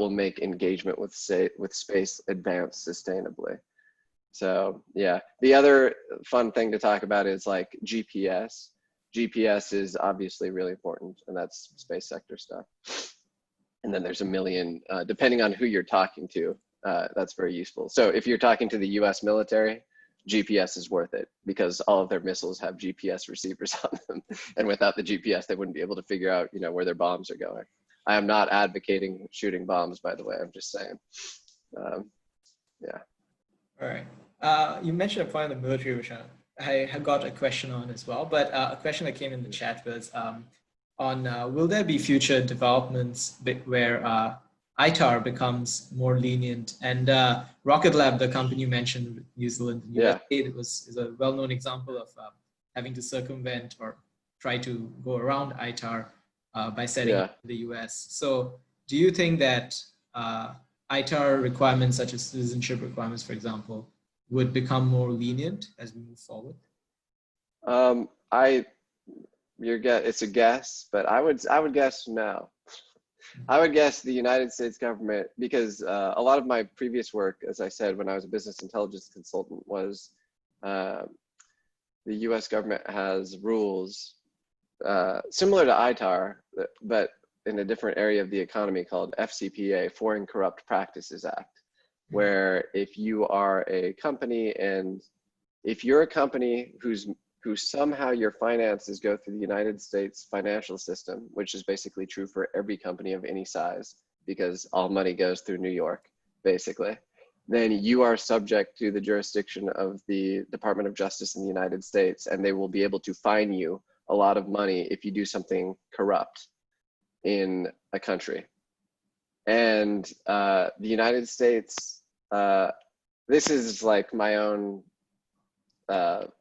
Speaker 2: make engagement with space advance sustainably. So yeah, the other fun thing to talk about is like GPS. GPS is obviously really important, and that's space sector stuff. And then there's a million, depending on who you're talking to, that's very useful. So if you're talking to the US military, GPS is worth it, because all of their missiles have GPS receivers on them. And without the GPS, they wouldn't be able to figure out, where their bombs are going. I am not advocating shooting bombs, by the way, I'm just saying. Yeah.
Speaker 1: All right. You mentioned a point on the military, which I have got a question on as well, but a question that came in the chat was on will there be future developments where ITAR becomes more lenient? And Rocket Lab, the company you mentioned, New Zealand and USA, is a well-known example of having to circumvent or try to go around ITAR by setting up the US. So do you think that ITAR requirements, such as citizenship requirements, for example, would become more lenient as we move forward?
Speaker 2: It's a guess, but I would guess no. I would guess the United States government, because a lot of my previous work, as I said, when I was a business intelligence consultant, was the US government has rules similar to ITAR, but in a different area of the economy called FCPA, Foreign Corrupt Practices Act, where if you are a company and if you're a company who somehow your finances go through the United States financial system, which is basically true for every company of any size, because all money goes through New York, basically, then you are subject to the jurisdiction of the Department of Justice in the United States, and they will be able to fine you a lot of money if you do something corrupt in a country. And the United States, this is like my own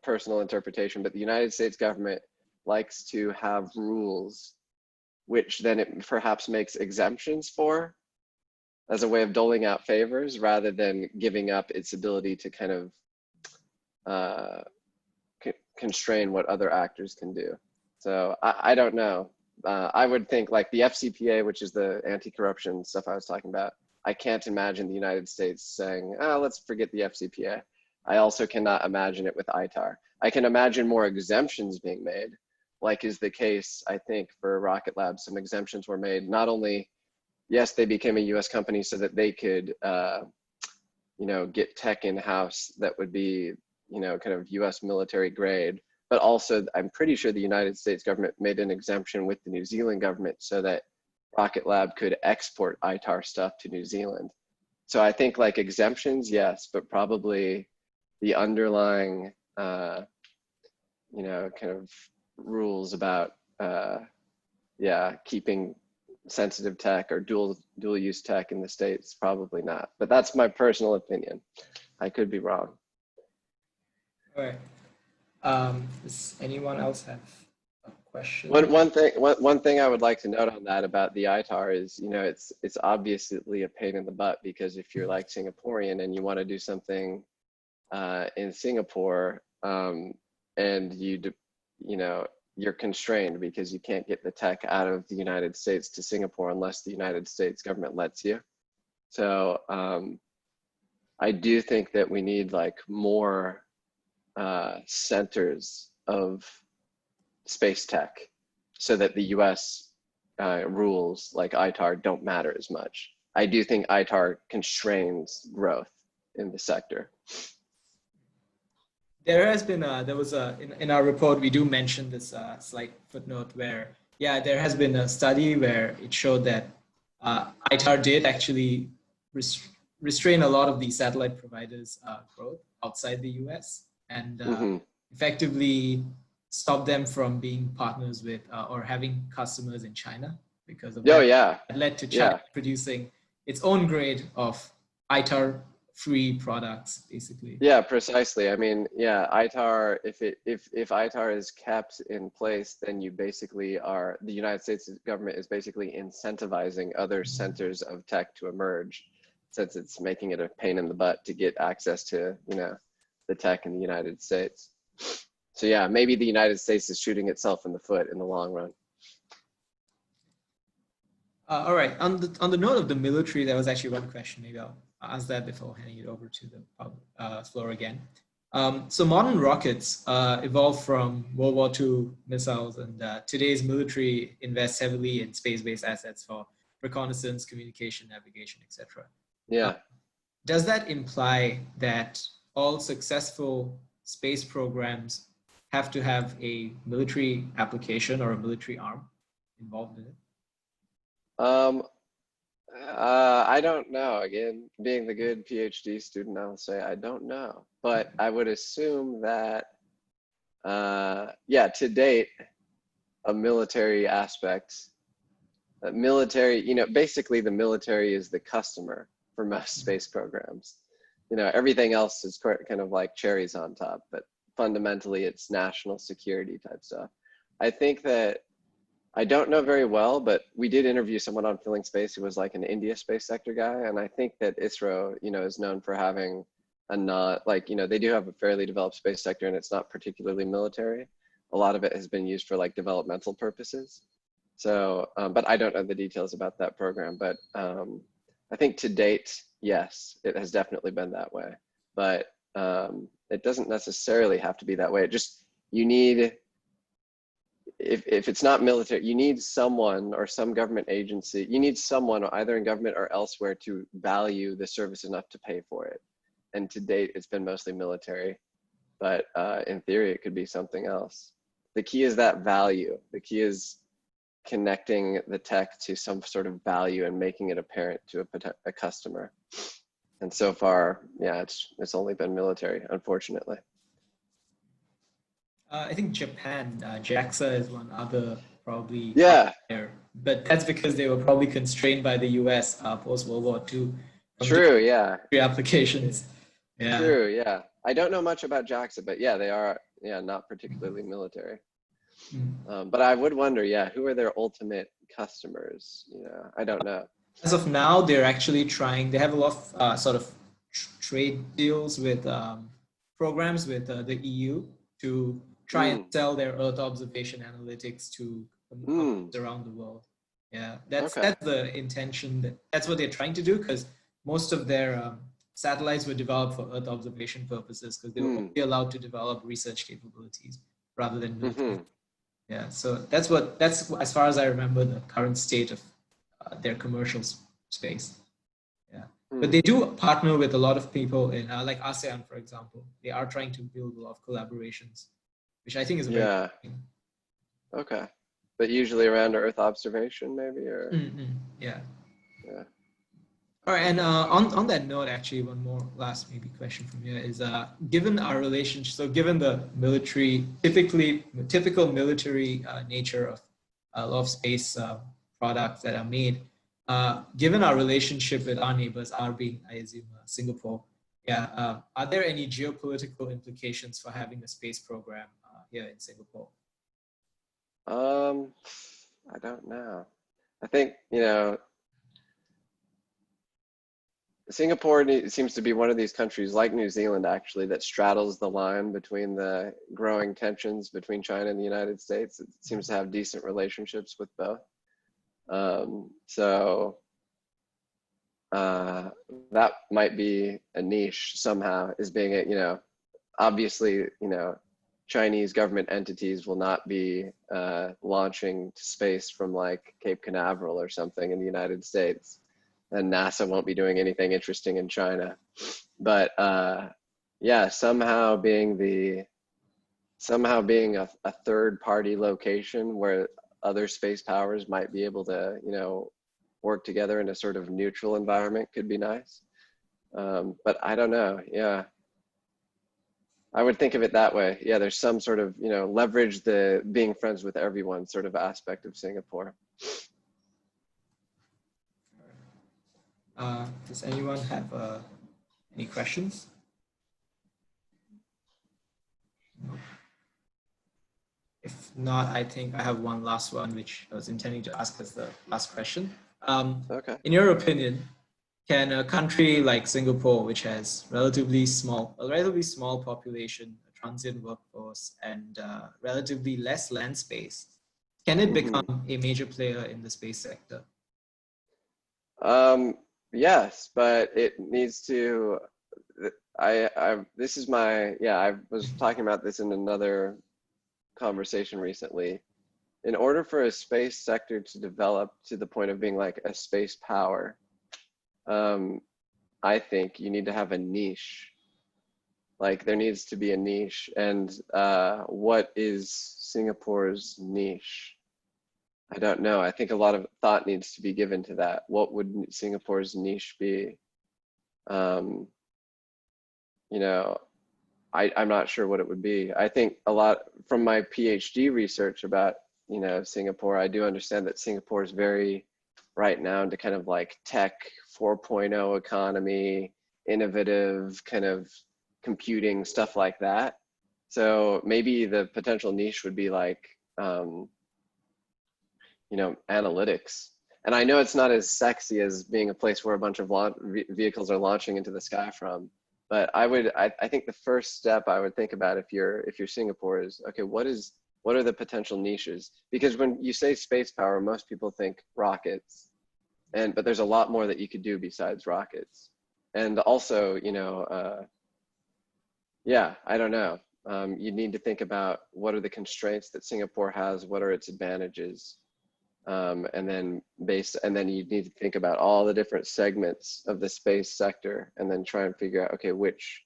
Speaker 2: personal interpretation, but the United States government likes to have rules which then it perhaps makes exemptions for as a way of doling out favors rather than giving up its ability to kind of constrain what other actors can do. So I don't know. I would think like the FCPA, which is the anti-corruption stuff I was talking about, I can't imagine the United States saying, oh, let's forget the FCPA. I also cannot imagine it with ITAR. I can imagine more exemptions being made, like is the case, I think, for Rocket Lab. Some exemptions were made. Not only, yes, they became a US company so that they could, you know, get tech in-house that would be, you know, kind of US military grade, but also I'm pretty sure the United States government made an exemption with the New Zealand government so that Rocket Lab could export ITAR stuff to New Zealand. So I think like exemptions, yes, but probably the underlying, you know, kind of rules about, yeah, keeping sensitive tech or dual use tech in the States, probably not. But that's my personal opinion. I could be wrong.
Speaker 1: All right. Does anyone else have a question?
Speaker 2: One thing I would like to note on that about the ITAR is, you know, it's obviously a pain in the butt, because if you're like Singaporean and you want to do something in Singapore, and you know, you're constrained because you can't get the tech out of the United States to Singapore unless the United States government lets you. So I do think that we need like more centers of space tech so that the US rules like ITAR don't matter as much. I do think ITAR constrains growth in the sector.
Speaker 1: There has been in our report, we do mention this slight footnote where, yeah, there has been a study where it showed that ITAR did actually restrain a lot of the satellite providers' growth outside the US, and effectively stop them from being partners with or having customers in China because of that.
Speaker 2: Yeah.
Speaker 1: It led to China producing its own grade of ITAR-free products, basically.
Speaker 2: Yeah, precisely. I mean, yeah, ITAR, if ITAR is kept in place, then you basically are, the United States government is basically incentivizing other centers of tech to emerge, since it's making it a pain in the butt to get access to, you know, the tech in the United States. So yeah, maybe the United States is shooting itself in the foot in the long run.
Speaker 1: All right. On the note of the military, there was actually one question. Maybe I'll ask that before handing it over to the floor again. So modern rockets evolved from World War II missiles, and today's military invests heavily in space-based assets for reconnaissance, communication, navigation, etc.
Speaker 2: Yeah.
Speaker 1: Does that imply that all successful space programs have to have a military application or a military arm involved in it?
Speaker 2: I don't know. Again, being the good PhD student, I will say I don't know. But I would assume that, yeah, to date, a military aspect, military, you know, basically the military is the customer for most space programs. You know, everything else is kind of like cherries on top, but fundamentally it's national security type stuff. I think that, I don't know very well, but we did interview someone on Filling Space who was like an India space sector guy. And I think that ISRO, you know, is known for having a not, like, you know, they do have a fairly developed space sector and it's not particularly military. A lot of it has been used for like developmental purposes. So, but I don't know the details about that program, but I think to date, yes, it has definitely been that way, but it doesn't necessarily have to be that way. It just, you need if it's not military, you need someone or some government agency, you need someone either in government or elsewhere to value the service enough to pay for it. And to date, it's been mostly military, but in theory, it could be something else. The key is that value. The key is connecting the tech to some sort of value and making it apparent to a customer. And so far, yeah, it's only been military, unfortunately.
Speaker 1: I think Japan, JAXA is one other probably.
Speaker 2: Yeah.
Speaker 1: There, but that's because they were probably constrained by the US post World War II.
Speaker 2: True, yeah.
Speaker 1: Applications. Yeah.
Speaker 2: True, yeah. I don't know much about JAXA, but yeah, they are, yeah, not particularly military. But I would wonder, yeah, who are their ultimate customers? You know, I don't know.
Speaker 1: As of now, they're actually trying. They have a lot of sort of trade deals with programs with the EU to try and sell their Earth observation analytics to around the world. Yeah, that's the intention. That's what they're trying to do, because most of their satellites were developed for Earth observation purposes, because they were only allowed to develop research capabilities rather than military. Yeah, so that's as far as I remember, the current state of their commercial space. Yeah, but they do partner with a lot of people in like ASEAN, for example. They are trying to build a lot of collaborations, which I think is very interesting.
Speaker 2: Okay, but usually around Earth observation, maybe, or
Speaker 1: yeah.
Speaker 2: Yeah.
Speaker 1: All right, and on that note, actually, one more last maybe question from you is, given our relationship, so given the military, typical military nature of a lot of space products that are made, given our relationship with our neighbors, our being, I assume, Singapore, are there any geopolitical implications for having a space program here in Singapore?
Speaker 2: I don't know. I think, you know, Singapore seems to be one of these countries, like New Zealand actually, that straddles the line between the growing tensions between China and the United States. It seems to have decent relationships with both. So that might be a niche somehow, is being a, you know, obviously, you know, Chinese government entities will not be launching to space from like Cape Canaveral or something in the United States. And NASA won't be doing anything interesting in China. But yeah, somehow being a third party location where other space powers might be able to, you know, work together in a sort of neutral environment could be nice. But I don't know, yeah. I would think of it that way. Yeah, there's some sort of, you know, leverage the being friends with everyone sort of aspect of Singapore.
Speaker 1: Does anyone have any questions? No. If not, I think I have one last one, which I was intending to ask as the last question. In your opinion, can a country like Singapore, which has a relatively small population, a transient workforce, and relatively less land space, can it become a major player in the space sector?
Speaker 2: Yes, but it needs to, I was talking about this in another conversation recently. In order for a space sector to develop to the point of being like a space power, I think you need to have a niche. Like there needs to be a niche. And what is Singapore's niche? I don't know. I think a lot of thought needs to be given to that. What would Singapore's niche be? You know, I'm not sure what it would be. I think a lot from my PhD research about, you know, Singapore, I do understand that Singapore is very right now into kind of like tech 4.0 economy, innovative kind of computing, stuff like that. So maybe the potential niche would be like, you know, analytics. And I know it's not as sexy as being a place where a bunch of vehicles are launching into the sky from, but I think the first step I would think about if you're Singapore is, okay, what are the potential niches? Because when you say space power, most people think rockets, but there's a lot more that you could do besides rockets. And also, you know, yeah, I don't know. You need to think about what are the constraints that Singapore has, what are its advantages, and then you need to think about all the different segments of the space sector, and then try and figure out, okay, which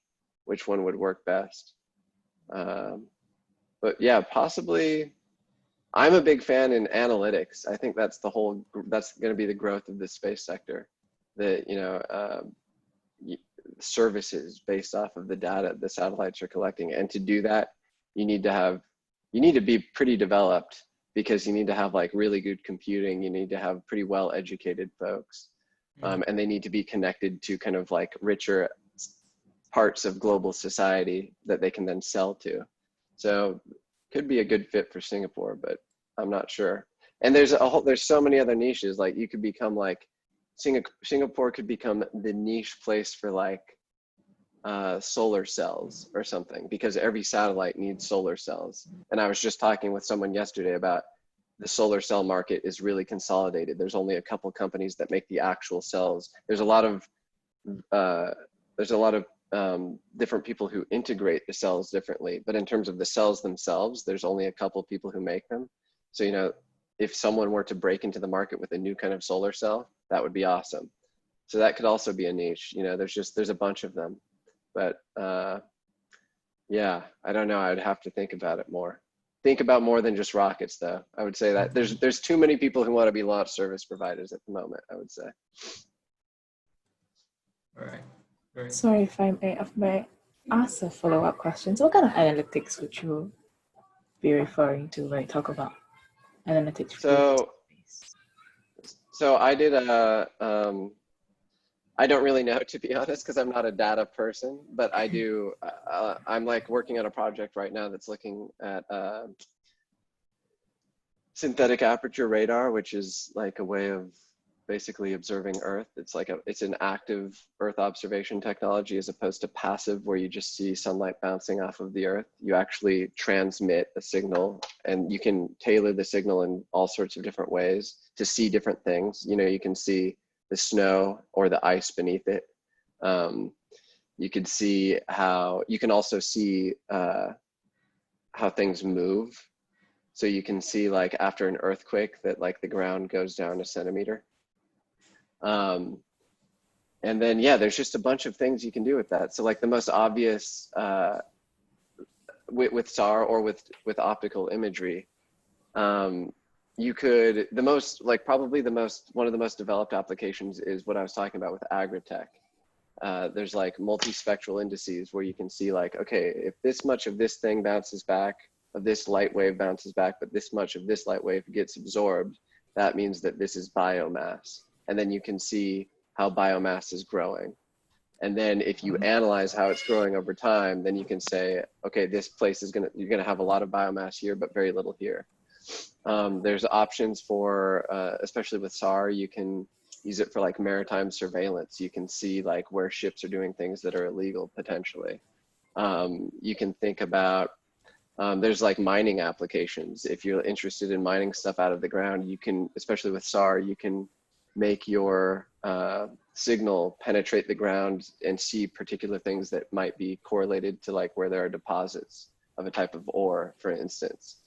Speaker 2: one would work best. But yeah, possibly, I'm a big fan in analytics. I think that's going to be the growth of the space sector. Services based off of the data the satellites are collecting, and to do that, you need to be pretty developed, because you need to have like really good computing. You need to have pretty well educated folks, and they need to be connected to kind of like richer parts of global society that they can then sell to. So could be a good fit for Singapore, but I'm not sure. And there's so many other niches. Like you could become like Singapore could become the niche place for like solar cells or something, because every satellite needs solar cells. And I was just talking with someone yesterday about the solar cell market is really consolidated. There's only a couple companies that make the actual cells. There's a lot of different people who integrate the cells differently, but in terms of the cells themselves, there's only a couple people who make them. So, you know, if someone were to break into the market with a new kind of solar cell, that would be awesome. So that could also be a niche. You know, there's a bunch of them, but yeah, I don't know. I'd have to think about it more. Think about more than just rockets, though. I would say that there's too many people who want to be launch service providers at the moment, I would say.
Speaker 1: All right. Right.
Speaker 3: Sorry if I may ask a follow-up question. So what kind of analytics would you be referring to when you talk about analytics?
Speaker 2: So I did I don't really know, to be honest, because I'm not a data person, but I do, I'm like working on a project right now that's looking at synthetic aperture radar, which is like a way of basically observing Earth. It's an active Earth observation technology as opposed to passive, where you just see sunlight bouncing off of the Earth. You actually transmit a signal, and you can tailor the signal in all sorts of different ways to see different things. You know, you can see the snow or the ice beneath it. You can also see how things move. So you can see, like, after an earthquake, that like the ground goes down a centimeter. And then, yeah, there's just a bunch of things you can do with that. So like the most obvious with SAR or with optical imagery, you could, probably one of the most developed applications is what I was talking about with agritech. There's like multispectral indices where you can see like, okay, if this much of this thing bounces back, of this light wave bounces back, but this much of this light wave gets absorbed, that means that this is biomass. And then you can see how biomass is growing. And then if you analyze how it's growing over time, then you can say, okay, this place you're gonna have a lot of biomass here, but very little here. There's options for, especially with SAR, you can use it for like maritime surveillance. You can see like where ships are doing things that are illegal potentially. You can think about, there's like mining applications. If you're interested in mining stuff out of the ground, you can, especially with SAR, you can make your signal penetrate the ground and see particular things that might be correlated to like where there are deposits of a type of ore, for instance.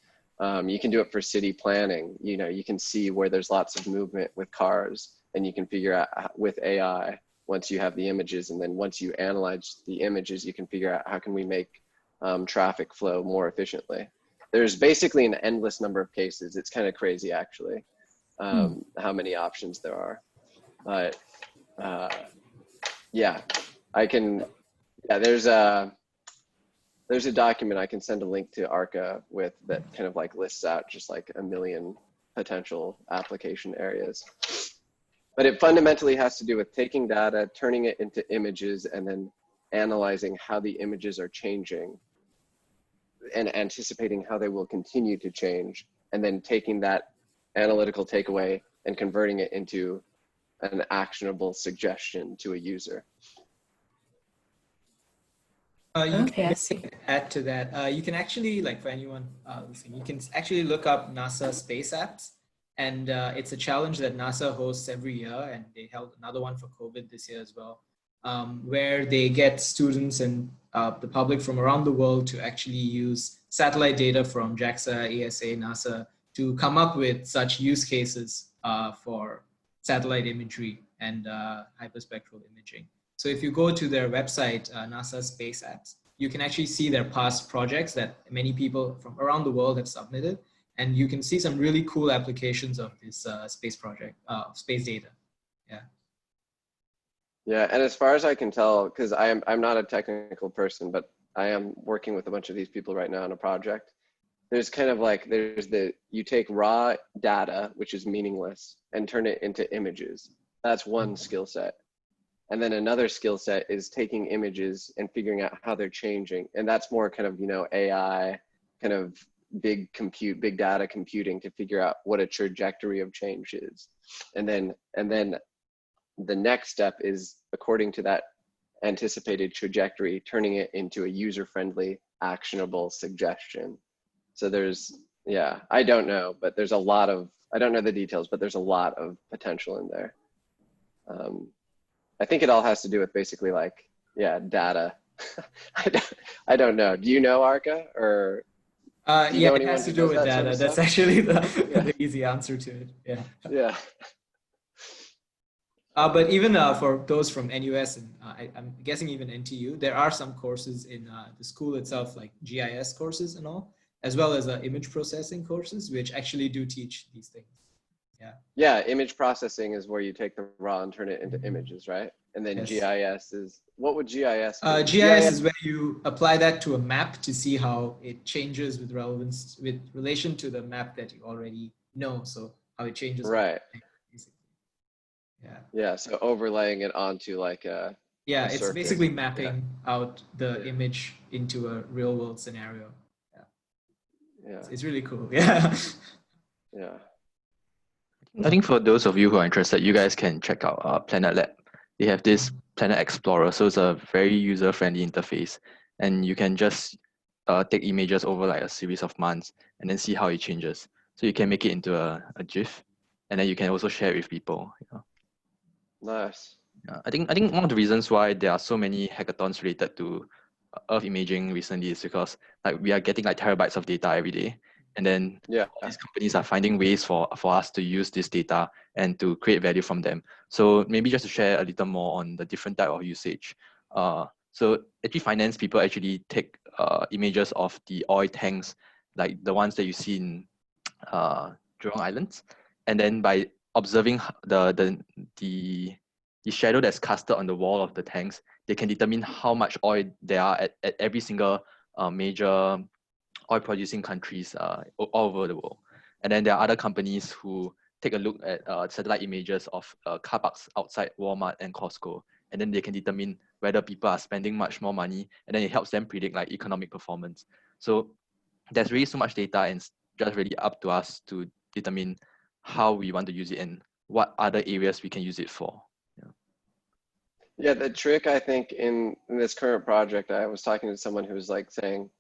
Speaker 2: You can do it for city planning. You know, you can see where there's lots of movement with cars, and you can figure out with AI, once you have the images, and then once you analyze the images, you can figure out how can we make traffic flow more efficiently. There's basically an endless number of cases. It's kind of crazy, actually, how many options there are. But yeah, there's a document I can send a link to Arka with that kind of like lists out just like a million potential application areas. But it fundamentally has to do with taking data, turning it into images, and then analyzing how the images are changing and anticipating how they will continue to change, and then taking that analytical takeaway and converting it into an actionable suggestion to a user.
Speaker 1: You can add to that. You can actually, like for anyone listening, you can actually look up NASA space apps, and it's a challenge that NASA hosts every year, and they held another one for COVID this year as well, where they get students and the public from around the world to actually use satellite data from JAXA, ASA, NASA to come up with such use cases for satellite imagery and hyperspectral imaging. So if you go to their website, NASA Space Apps, you can actually see their past projects that many people from around the world have submitted. And you can see some really cool applications of this space project, space data. Yeah.
Speaker 2: Yeah, and as far as I can tell, because I'm not a technical person, but I am working with a bunch of these people right now on a project. There's kind of like, you take raw data, which is meaningless, and turn it into images. That's one skill set. And then another skill set is taking images and figuring out how they're changing. And that's more kind of, AI, kind of big data computing to figure out what a trajectory of change is. And then the next step is, according to that anticipated trajectory, turning it into a user-friendly, actionable suggestion. So I don't know, but there's a lot of, I don't know the details, but there's a lot of potential in there. I think it all has to do with basically data. I don't know. Do you know Arka, or?
Speaker 1: Yeah, it has to do with data. That's actually the easy answer to it. Yeah.
Speaker 2: Yeah.
Speaker 1: But even for those from NUS and I'm guessing even NTU, there are some courses in the school itself, like GIS courses and all, as well as image processing courses, which actually do teach these things. Yeah.
Speaker 2: Yeah, image processing is where you take the raw and turn it into images, right? And then yes. GIS is, what would GIS be?
Speaker 1: GIS is where you apply that to a map to see how it changes with relation to the map that you already know. So how it changes.
Speaker 2: Right.
Speaker 1: Basically. Yeah.
Speaker 2: Yeah. So overlaying it onto like a.
Speaker 1: Yeah, it's basically mapping out the image into a real world scenario. Yeah. Yeah. It's really cool. Yeah.
Speaker 2: Yeah.
Speaker 4: I think for those of you who are interested, you guys can check out Planet Lab. They have this Planet Explorer, so it's a very user-friendly interface, and you can just take images over like a series of months and then see how it changes. So you can make it into a GIF, and then you can also share it with people.
Speaker 2: Nice.
Speaker 4: I think one of the reasons why there are so many hackathons related to Earth imaging recently is because like we are getting like terabytes of data every day. And then these companies are finding ways for us to use this data and to create value from them. So maybe just to share a little more on the different type of usage. So actually finance people actually take images of the oil tanks, like the ones that you see in Jurong Islands. And then by observing the shadow that's casted on the wall of the tanks, they can determine how much oil there are at every single major oil producing countries all over the world. And then there are other companies who take a look at satellite images of car parks outside Walmart and Costco, and then they can determine whether people are spending much more money, and then it helps them predict like economic performance. So there's really so much data, and it's just really up to us to determine how we want to use it and what other areas we can use it for.
Speaker 2: Yeah, the trick I think in this current project, I was talking to someone who was like saying,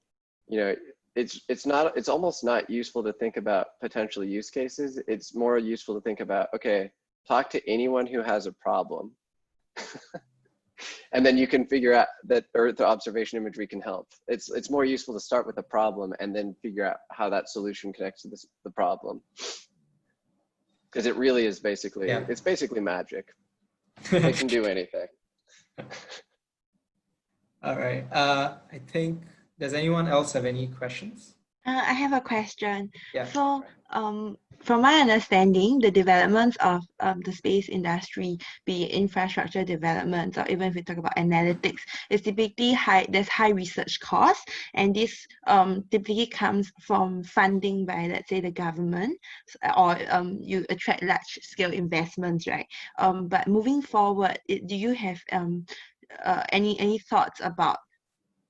Speaker 2: it's almost not useful to think about potential use cases. It's more useful to think about, okay, talk to anyone who has a problem. And then you can figure out that Earth observation imagery can help. It's more useful to start with a problem and then figure out how that solution connects to the problem. Because it really is basically, it's basically magic. It can do anything.
Speaker 1: All right, I think, does anyone else have any questions?
Speaker 5: I have a question.
Speaker 1: Yeah.
Speaker 5: So, from my understanding, the developments of the space industry, be it infrastructure development, or even if we talk about analytics, is typically there's high research costs, and this typically comes from funding by, let's say, the government, or you attract large scale investments, right? But moving forward, do you have any thoughts about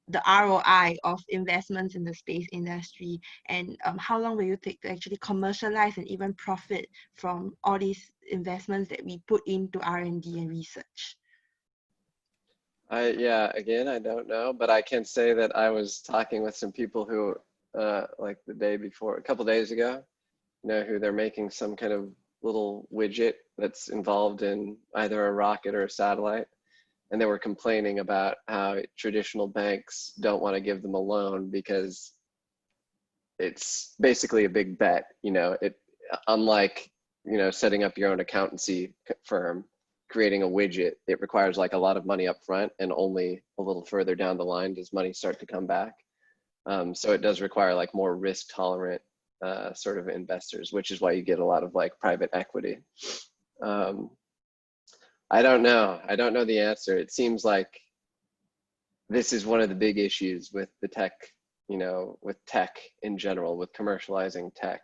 Speaker 5: the ROI of investments in the space industry, and how long will you take to actually commercialize and even profit from all these investments that we put into R&D and research?
Speaker 2: Again, I don't know, but I can say that I was talking with some people who, like the day before, a couple days ago, who they're making some kind of little widget that's involved in either a rocket or a satellite. and they were complaining about how traditional banks don't want to give them a loan because it's basically a big bet. Unlike, setting up your own accountancy firm, creating a widget, it requires like a lot of money up front, and only a little further down the line does money start to come back. So it does require like more risk tolerant sort of investors, which is why you get a lot of like private equity. I don't know the answer. It seems like this is one of the big issues with the tech, with tech in general, with commercializing tech,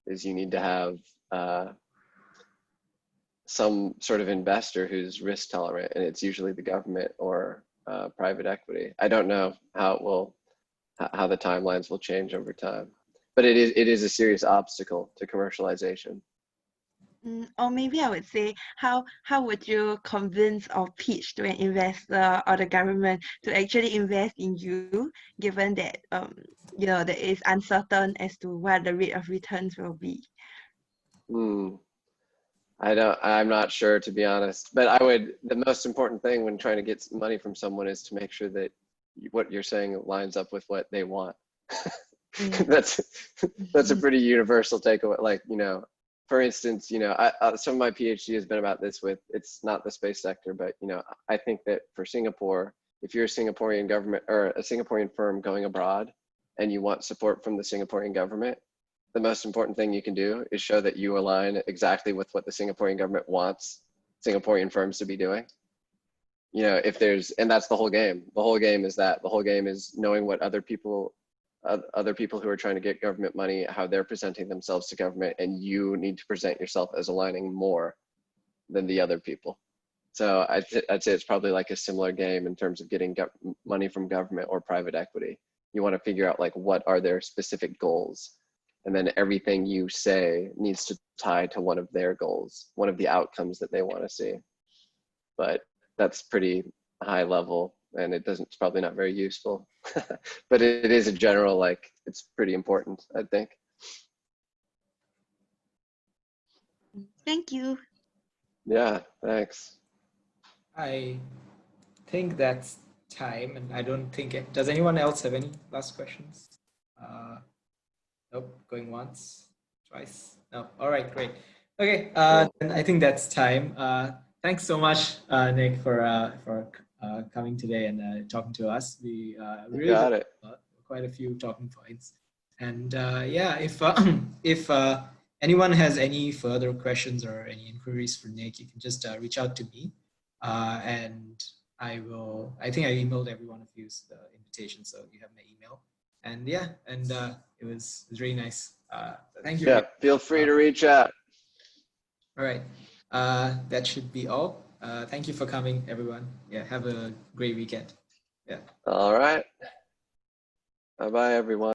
Speaker 2: is you need to have some sort of investor who's risk tolerant, and it's usually the government or private equity. I don't know how the timelines will change over time, but it is a serious obstacle to commercialization.
Speaker 5: Or maybe I would say, how would you convince or pitch to an investor or the government to actually invest in you, given that that is uncertain as to what the rate of returns will be?
Speaker 2: I'm not sure, to be honest, but the most important thing when trying to get money from someone is to make sure that what you're saying lines up with what they want. That's a pretty universal takeaway. Like, for instance, some of my PhD has been about this it's not the space sector, but, I think that for Singapore, if you're a Singaporean government or a Singaporean firm going abroad and you want support from the Singaporean government, the most important thing you can do is show that you align exactly with what the Singaporean government wants Singaporean firms to be doing. And that's the whole game. The whole game is knowing what other people who are trying to get government money, how they're presenting themselves to government, and you need to present yourself as aligning more than the other people. So I'd say it's probably like a similar game in terms of getting money from government or private equity. You want to figure out like what are their specific goals, and then everything you say needs to tie to one of their goals, one of the outcomes that they want to see. But that's pretty high level, and it's probably not very useful, but it is a general, like, it's pretty important, I think.
Speaker 5: Thank you.
Speaker 2: Yeah, thanks.
Speaker 1: I think that's time, and I don't think does anyone else have any last questions? Nope, going once, twice. No, all right, great. Okay, and I think that's time. Thanks so much, Nick, for coming today and talking to us. We really
Speaker 2: got it.
Speaker 1: Quite a few talking points. And yeah, if anyone has any further questions or any inquiries for Nick, you can just reach out to me, and I think I emailed every one of you the invitation, so you have my email. And yeah, and it was really nice. Thank you.
Speaker 2: Yeah, feel free to reach out.
Speaker 1: All right, that should be all. Thank you for coming, everyone. Yeah, have a great weekend. Yeah.
Speaker 2: All right. Bye-bye, everyone.